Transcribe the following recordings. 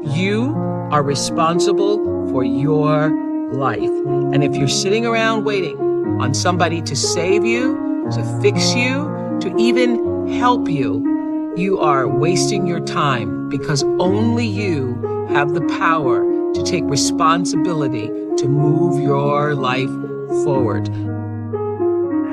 You are responsible for your life. And if you're sitting around waiting on somebody to save you, to fix you, to even help you, you are wasting your time, because only you have the power to take responsibility to move your life forward.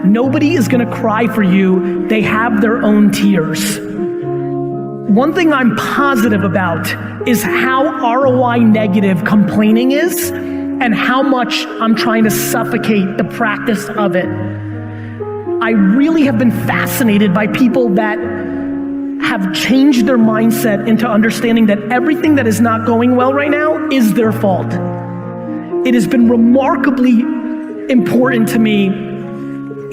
Nobody is gonna cry for you. They have their own tears. One thing I'm positive about is how ROI negative complaining is and how much I'm trying to suffocate the practice of it. I really have been fascinated by people that have changed their mindset into understanding that everything that is not going well right now is their fault. It has been remarkably important to me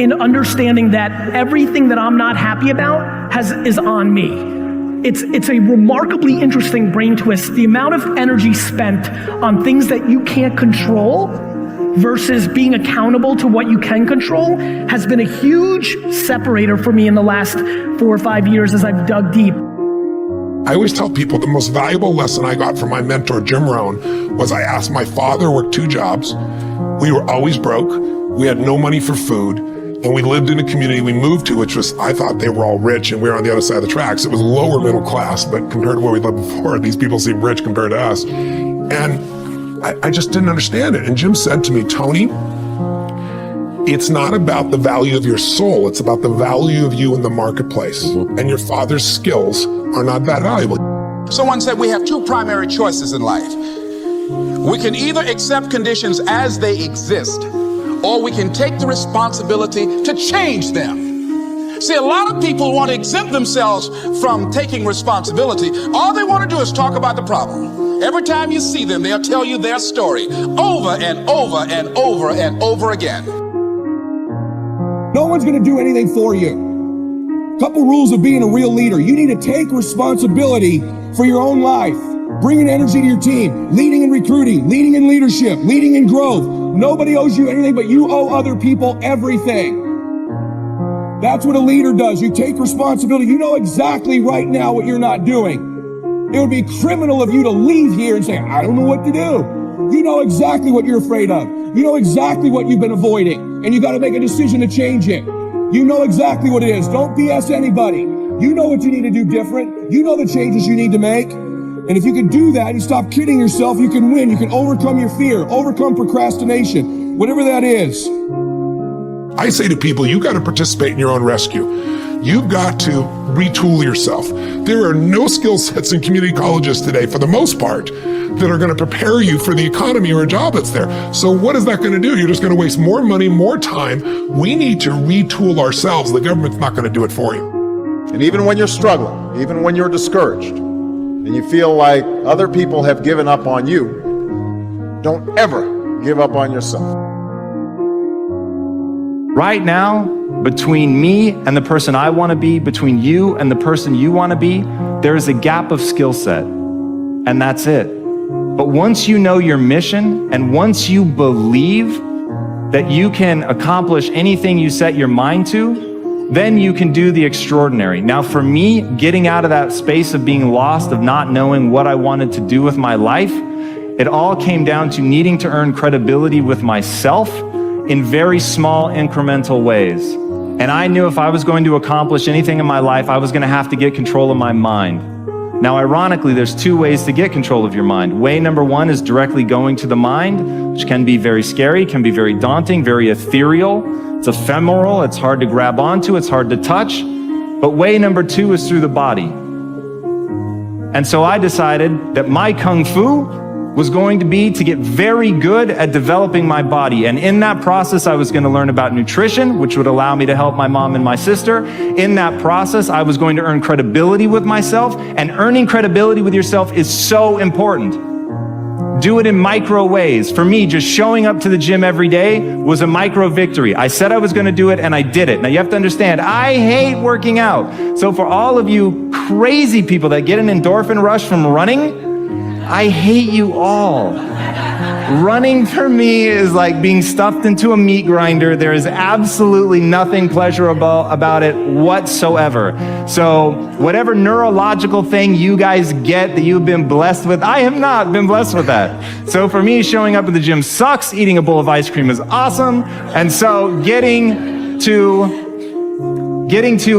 in understanding that everything that I'm not happy about is on me. It's a remarkably interesting brain twist. The amount of energy spent on things that you can't control versus being accountable to what you can control has been a huge separator for me in the last 4 or 5 years as I've dug deep. I always tell people the most valuable lesson I got from my mentor, Jim Rohn, was I asked my father, worked 2 jobs. We were always broke. We had no money for food. And we lived in a community we moved to, which was, I thought they were all rich and we were on the other side of the tracks. It was lower middle class, but compared to where we lived before, these people seem rich compared to us. And I just didn't understand it. And Jim said to me, Tony, it's not about the value of your soul. It's about the value of you in the marketplace. And your father's skills are not that valuable. Someone said we have 2 primary choices in life. We can either accept conditions as they exist, or we can take the responsibility to change them. See, a lot of people want to exempt themselves from taking responsibility. All they want to do is talk about the problem. Every time you see them, they'll tell you their story over and over and over and over again. No one's going to do anything for you. Couple rules of being a real leader. You need to take responsibility for your own life. Bringing energy to your team, leading in recruiting, leading in leadership, leading in growth. Nobody owes you anything, but you owe other people everything. That's what a leader does. You take responsibility. You know exactly right now what you're not doing. It would be criminal of you to leave here and say, I don't know what to do. You know exactly what you're afraid of. You know exactly what you've been avoiding, and you got to make a decision to change it. You know exactly what it is. Don't BS anybody. You know what you need to do different. You know the changes you need to make. And if you can do that, you stop kidding yourself, you can win. You can overcome your fear, overcome procrastination, whatever that is. I say to people, you got to participate in your own rescue. You've got to retool yourself. There are no skill sets in community colleges today, for the most part, that are going to prepare you for the economy or a job that's there. So what is that going to do? You're just going to waste more money, more time. We need to retool ourselves. The government's not going to do it for you. And even when you're struggling, even when you're discouraged, and you feel like other people have given up on you, don't ever give up on yourself. Right now, between me and the person I want to be, between you and the person you want to be, there is a gap of skill set, and that's it. But once you know your mission, and once you believe that you can accomplish anything you set your mind to, then you can do the extraordinary. Now for me, getting out of that space of being lost, of not knowing what I wanted to do with my life, it all came down to needing to earn credibility with myself in very small incremental ways. And I knew if I was going to accomplish anything in my life, I was going to have to get control of my mind. Now ironically, there's 2 ways to get control of your mind. Way number 1 is directly going to the mind, which can be very scary, can be very daunting, very ethereal. It's ephemeral, it's hard to grab onto, it's hard to touch. But way number 2 is through the body. And so I decided that my Kung Fu was going to be to get very good at developing my body. And in that process, I was going to learn about nutrition, which would allow me to help my mom and my sister. In that process, I was going to earn credibility with myself. And earning credibility with yourself is so important. Do it in micro ways. For me, just showing up to the gym every day was a micro victory. I said I was going to do it and I did it. Now you have to understand, I hate working out. So for all of you crazy people that get an endorphin rush from running, I hate you all. Running for me is like being stuffed into a meat grinder. There is absolutely nothing pleasurable about it whatsoever. So whatever neurological thing you guys get that you've been blessed with, I have not been blessed with that. So for me, showing up at the gym sucks. Eating a bowl of ice cream is awesome. And so getting to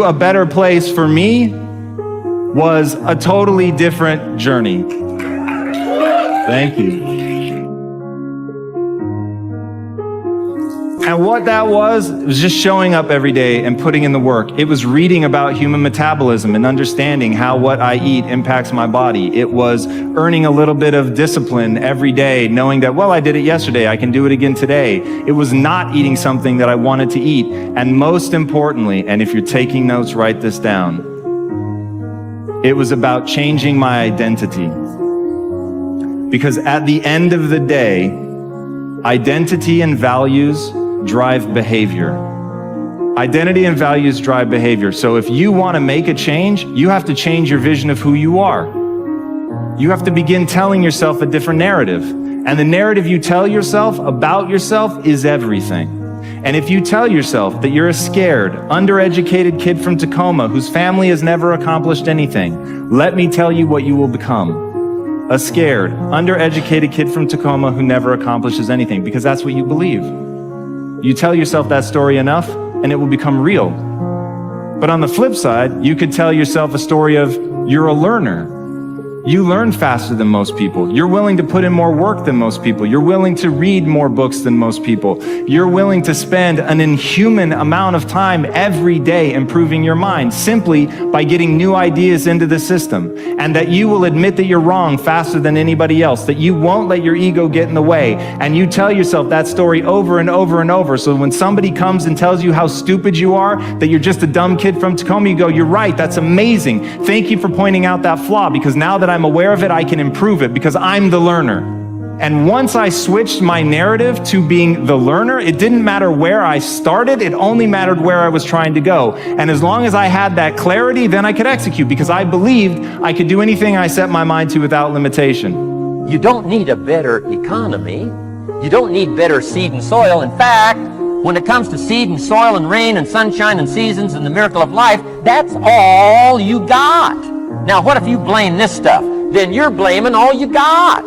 a better place for me was a totally different journey. Thank you. And what that was just showing up every day and putting in the work. It was reading about human metabolism and understanding how what I eat impacts my body. It was earning a little bit of discipline every day, knowing that, well, I did it yesterday, I can do it again today. It was not eating something that I wanted to eat. And most importantly, and if you're taking notes, write this down, it was about changing my identity. Because at the end of the day, identity and values drive behavior. Identity and values drive behavior. So if you want to make a change, you have to change your vision of who you are. You have to begin telling yourself a different narrative. And the narrative you tell yourself about yourself is everything. And if you tell yourself that you're a scared, undereducated kid from Tacoma whose family has never accomplished anything, let me tell you what you will become. A scared, undereducated kid from Tacoma who never accomplishes anything, because that's what you believe. You tell yourself that story enough, and it will become real. But on the flip side, you could tell yourself a story of you're a learner. You learn faster than most people. You're willing to put in more work than most people. You're willing to read more books than most people. You're willing to spend an inhuman amount of time every day improving your mind simply by getting new ideas into the system. And that you will admit that you're wrong faster than anybody else, that you won't let your ego get in the way. And you tell yourself that story over and over and over. So when somebody comes and tells you how stupid you are, that you're just a dumb kid from Tacoma, you go, you're right, that's amazing. Thank you for pointing out that flaw, because now that I'm aware of it, I can improve it because I'm the learner. And once I switched my narrative to being the learner, it didn't matter where I started, it only mattered where I was trying to go. And as long as I had that clarity, then I could execute, because I believed I could do anything I set my mind to without limitation. You don't need a better economy. You don't need better seed and soil. In fact, when it comes to seed and soil and rain and sunshine and seasons and the miracle of life, that's all you got. Now, what if you blame this stuff? Then you're blaming all you got.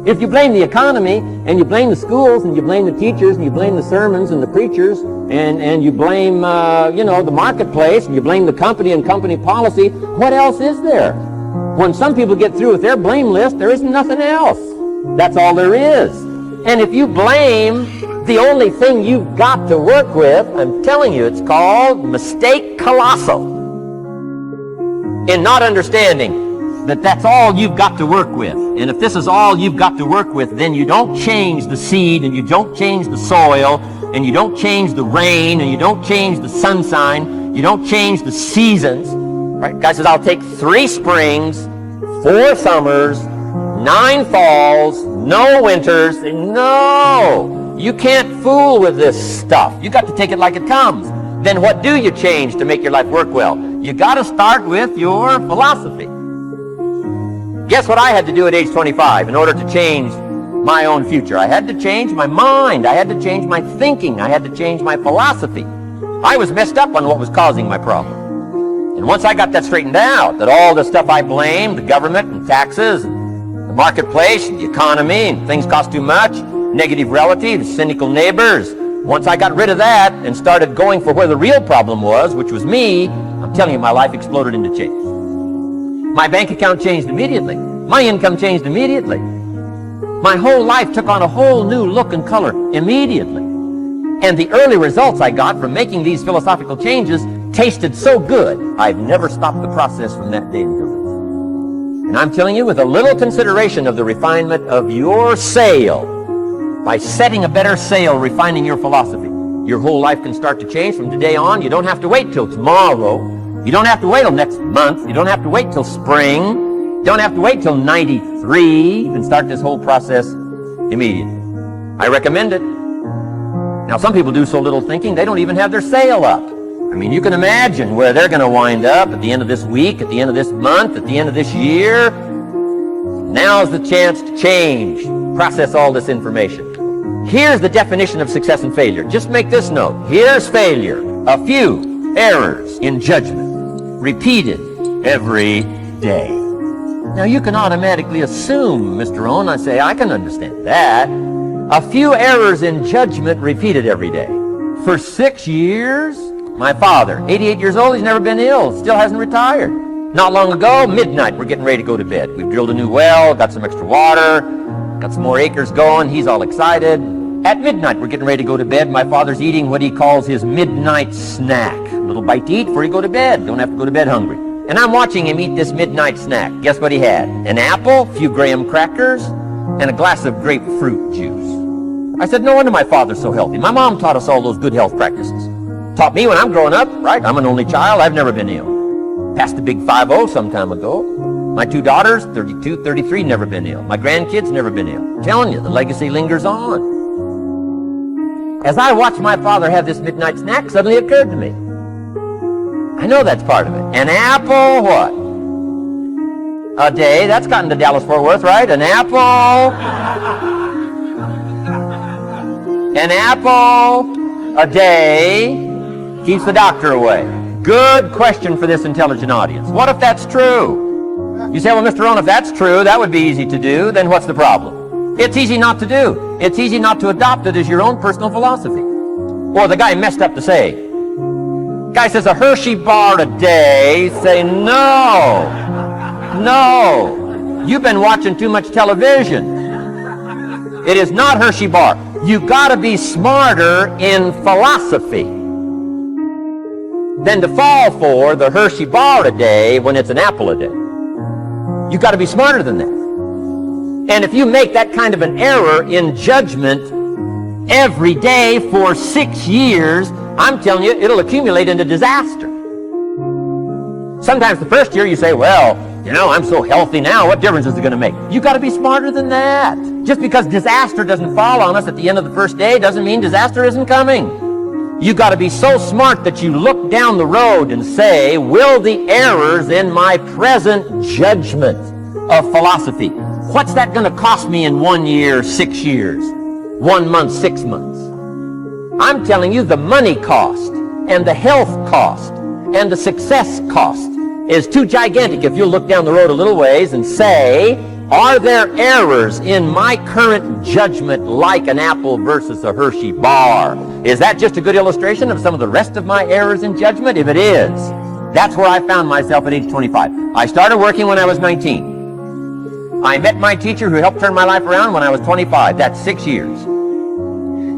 If you blame the economy, and you blame the schools, and you blame the teachers, and you blame the sermons and the preachers, and you blame, the marketplace, and you blame the company and company policy, what else is there? When some people get through with their blame list, there isn't nothing else. That's all there is. And if you blame the only thing you've got to work with, I'm telling you, it's called mistake colossal. In not understanding that that's all you've got to work with. And if this is all you've got to work with, then you don't change the seed, and you don't change the soil, and you don't change the rain, and you don't change the sunshine, you don't change the seasons. Right? Guy says, I'll take 3 springs, 4 summers, 9 falls, no winters. No! You can't fool with this stuff. You got to take it like it comes. Then what do you change to make your life work well? You got to start with your philosophy. Guess what I had to do at age 25 in order to change my own future? I had to change my mind. I had to change my thinking. I had to change my philosophy. I was messed up on what was causing my problem. And once I got that straightened out, that all the stuff I blamed, the government and taxes, and the marketplace, and the economy, and things cost too much, negative relatives, cynical neighbors, once I got rid of that and started going for where the real problem was, which was me, I'm telling you, my life exploded into change. My bank account changed immediately. My income changed immediately. My whole life took on a whole new look and color immediately. And the early results I got from making these philosophical changes tasted so good, I've never stopped the process from that day until this. And I'm telling you, with a little consideration of the refinement of your sail, by setting a better sail, refining your philosophy, your whole life can start to change from today on. You don't have to wait till tomorrow. You don't have to wait till next month. You don't have to wait till spring. You don't have to wait till 93. You can start this whole process immediately. I recommend it. Now, some people do so little thinking, they don't even have their sail up. I mean, you can imagine where they're going to wind up at the end of this week, at the end of this month, at the end of this year. Now's the chance to change. process all this information. Here's the definition of success and failure. Just make this note. Here's failure. A few errors in judgment, repeated every day. Now you can automatically assume, Mr. Owen, I say, I can understand that. A few errors in judgment repeated every day. For 6 years, my father, 88 years old, he's never been ill, still hasn't retired. Not long ago, midnight, we're getting ready to go to bed. We've drilled a new well, got some extra water, got some more acres going, he's all excited. At midnight, we're getting ready to go to bed. My father's eating what he calls his midnight snack. A little bite to eat before you go to bed. Don't have to go to bed hungry. And I'm watching him eat this midnight snack. Guess what he had? An apple, a few graham crackers, and a glass of grapefruit juice. I said, no wonder my father's so healthy. My mom taught us all those good health practices. Taught me when I'm growing up, right? I'm an only child. I've never been ill. Passed the big 5-0 some time ago. My 2 daughters, 32, 33, never been ill. My grandkids, never been ill. I'm telling you, the legacy lingers on. As I watched my father have this midnight snack, suddenly it occurred to me. I know that's part of it. An apple, what? A day. That's gotten to Dallas-Fort Worth, right? An apple. An apple a day keeps the doctor away. Good question for this intelligent audience. What if that's true? You say, well, Mr. Rohn, if that's true, that would be easy to do. Then what's the problem? It's easy not to do. It's easy not to adopt it as your own personal philosophy. Or the guy messed up to say. Guy says a Hershey bar a day. Say, no. No. You've been watching too much television. It is not Hershey bar. You gotta be smarter in philosophy than to fall for the Hershey bar a day when it's an apple a day. You gotta be smarter than that. And if you make that kind of an error in judgment every day for 6 years, I'm telling you, it'll accumulate into disaster. Sometimes the first year you say, well, you know, I'm so healthy now, what difference is it going to make? You got to be smarter than that. Just because disaster doesn't fall on us at the end of the first day doesn't mean disaster isn't coming. You got to be so smart that you look down the road and say, will the errors in my present judgment of philosophy, what's that going to cost me in 1 year, 6 years, 1 month, 6 months? I'm telling you, the money cost and the health cost and the success cost is too gigantic if you look down the road a little ways and say, are there errors in my current judgment like an apple versus a Hershey bar? Is that just a good illustration of some of the rest of my errors in judgment? If it is, that's where I found myself at age 25. I started working when I was 19. I met my teacher who helped turn my life around when I was 25. That's 6 years.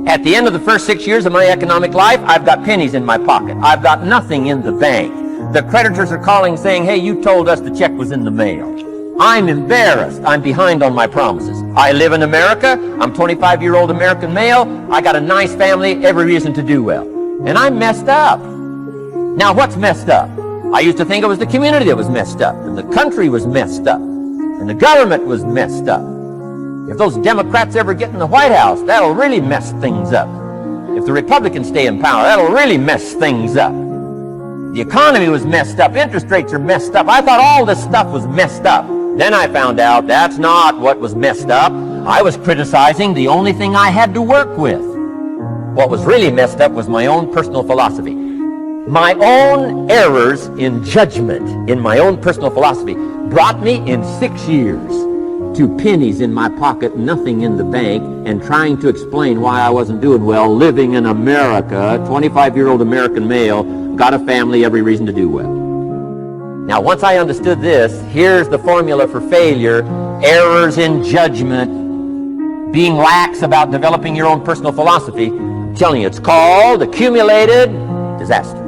At the end of the first 6 years of my economic life, I've got pennies in my pocket. I've got nothing in the bank. The creditors are calling saying, hey, you told us the check was in the mail. I'm embarrassed. I'm behind on my promises. I live in America. I'm 25-year-old American male. I got a nice family, every reason to do well. And I'm messed up. Now, what's messed up? I used to think it was the community that was messed up, and the country was messed up, and the government was messed up. If those Democrats ever get in the White House, that'll really mess things up. If the Republicans stay in power, that'll really mess things up. The economy was messed up. Interest rates are messed up. I thought all this stuff was messed up. Then I found out that's not what was messed up. I was criticizing the only thing I had to work with. What was really messed up was my own personal philosophy. My own errors in judgment in my own personal philosophy brought me in 6 years to pennies in my pocket, nothing in the bank, and trying to explain why I wasn't doing well, living in America, 25-year-old American male, got a family, every reason to do well. Now, once I understood this, here's the formula for failure: errors in judgment, being lax about developing your own personal philosophy. I'm telling you, it's called accumulated disaster.